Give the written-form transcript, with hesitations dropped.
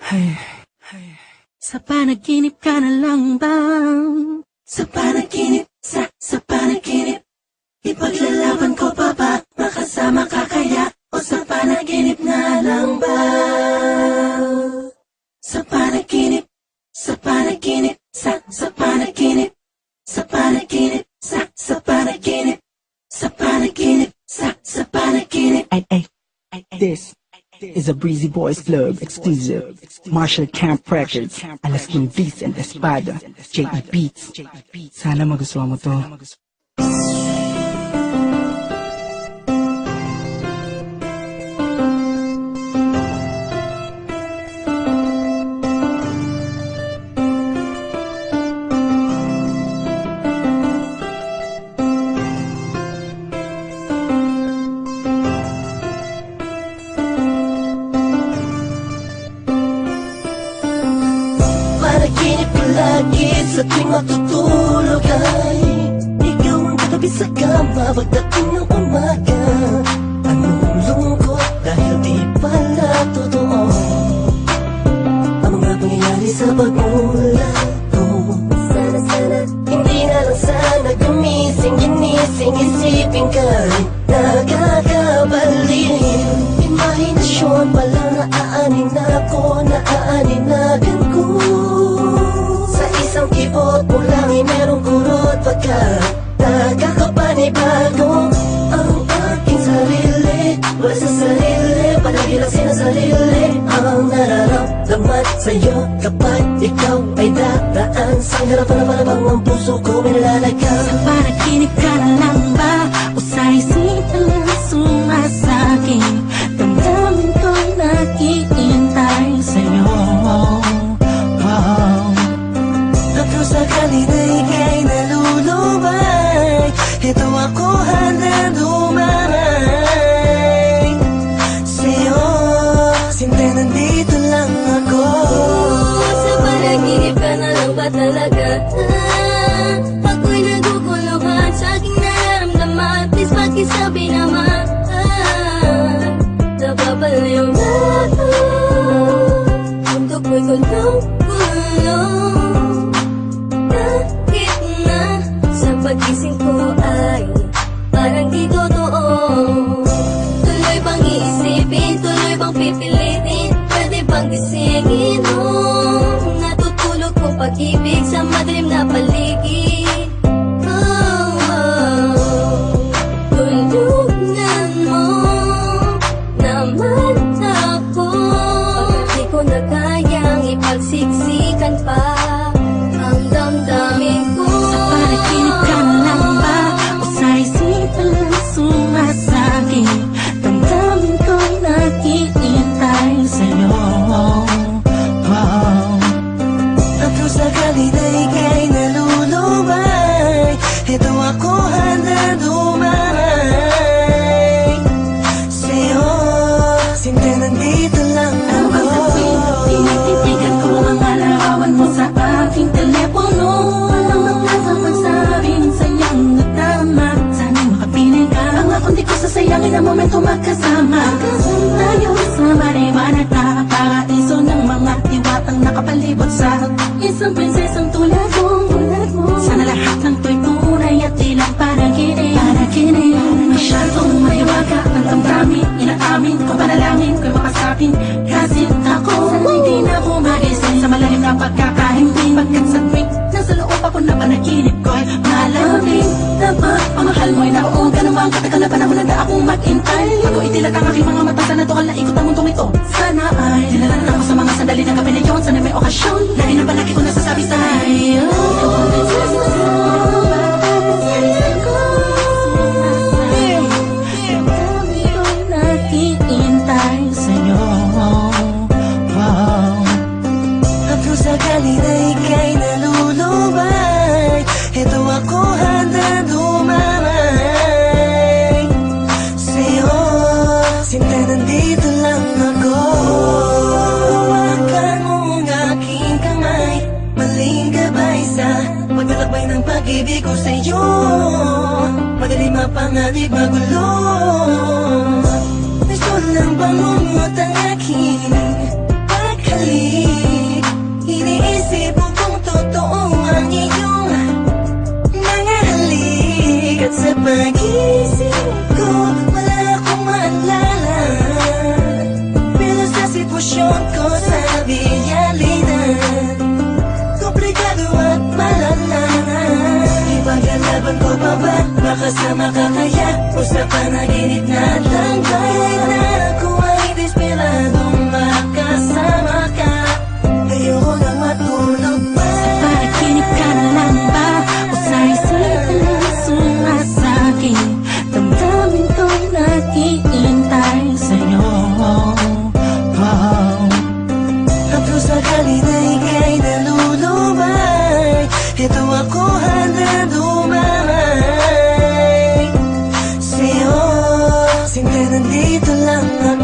Ay, sa panaginip ka na lang ba? Sa panaginip, sa panaginip ipaglalaban ko pa ba? Makasama ka kaya? O sa panaginip na lang ba? Sa panaginip, sa panaginip, sa panaginip, sa panaginip, sa panaginip, sa panaginip, sa panaginip. This is a Breezy Boys Club exclusive. Marshall Camp Records, Alaskan Vincent Espada, J.E. Beats. Sana magustuhan mo to. Panaginip ko lagi sa tuwing matutulog ay ikaw ang katabi sa kama pagdating ng umaga. Anong lungkot dahil di pala totoo ang mga pangyayari sa pagmulat ko. Sana hindi na lang sana gumising, ginising, isipin ka rin nakakabaliw. Imahinasyon pala naaanin ako, naaaninagan ko. Sa isang kibot mo lang ay merong kurot pagkat nakakapanibago ang aking sarili. Wala sa sarili, palagi lang sinasarili ang nararamdaman sa'yo kapag ikaw ay daraan sa harapan na parabang ang puso ko may nalalagaw. Sa panaginip ka na lang ba? O sa isipan lang sumasakit? Damdamin ko'y naghihintay sa'yo. Kung sakali na ika'y nalulubay, ito ako handa dumamay sa'yo. Siyempre nandito lang ako. Sa panaginip ka na lang ba talaga? Ako'y naguguluhan sa aking nararamdaman. Please pakisabi naman, napapalayo na ako. Mundo ko'y gulong-gulong. Kahit na sa pagising ko ay parang di totoo. Tuloy bang iisipin, tuloy bang pipilitin? Pwede bang gisingin nung natutulog kong pag-ibig sa madilim na paligid? Tulungan mo naman ako. Di ko na kayang ipagsiksikan pa ang damdamin ko. Sa panaginip ka na lang ba? O sa isipan lang sumasakit? Damdamin ko'y naghihintay sa'yo. At kung sakali na ika'y nalulubay, ito ako handa dumamay sa'yo. Siyempre nandito lang ako. Tinititigan ko mga larawan mo sa aking telepono. Walang makasang magsabi ng sayang na tama. Sana'y makapiling ka. Ang akong di ko sasayangin ang momento magkasama. Tayo sa maliwanag na paraiso ng mga diwatang nakapalibot sa isang prinsesang tulad mo. Sana lahat ng to'y tunay at di lang panaginip. Masyadong mahiwaga ang damdamin. Inaamin ko panalangin ko'y makasapin. Kasi ako sana hindi na ako magising sa malalim na pagkakahimbing. Pagkat sa tuwing nasa loob ako na panaginip ko'y malamig. Dapat pamahal mo'y naroon ka namang katagal na panahon na akong mag-intay. Bago itilat ang aking mga mata, sana tukal na ikot ang mundong ito. Sana ay dinalan ako sa mga sandali ng gabi na yun. Sana may okasyon, lagi na palagi ko nasasabi sa'yo. Ikaw ang prinsesa ko. Damdamin ko'y naghihintay sa'yo. At kung sakali na ika'y nalulubay, ito ako handa dumamay sa'yo. Siyempre nandito lang ako. Hawakan mo ang aking kamay, maling gabay sa paglalakbay ng pag-ibig ko sa'yo. Madaling mapanganib magulo. Gusto lang bang umut ang aking pagkalit? panaginip na lang kahit na ako ay desperadong makasama ka. Ayoko nang matulog pa. Sa panaginip ka na lang ba? O sa isipan na sumasakit? Damdamin ko'y naghihintay sa'yo. Haplos sakali na ika'y nalulumay, ito ako handa dumamay sa'yo. Sinta nandito lang ako.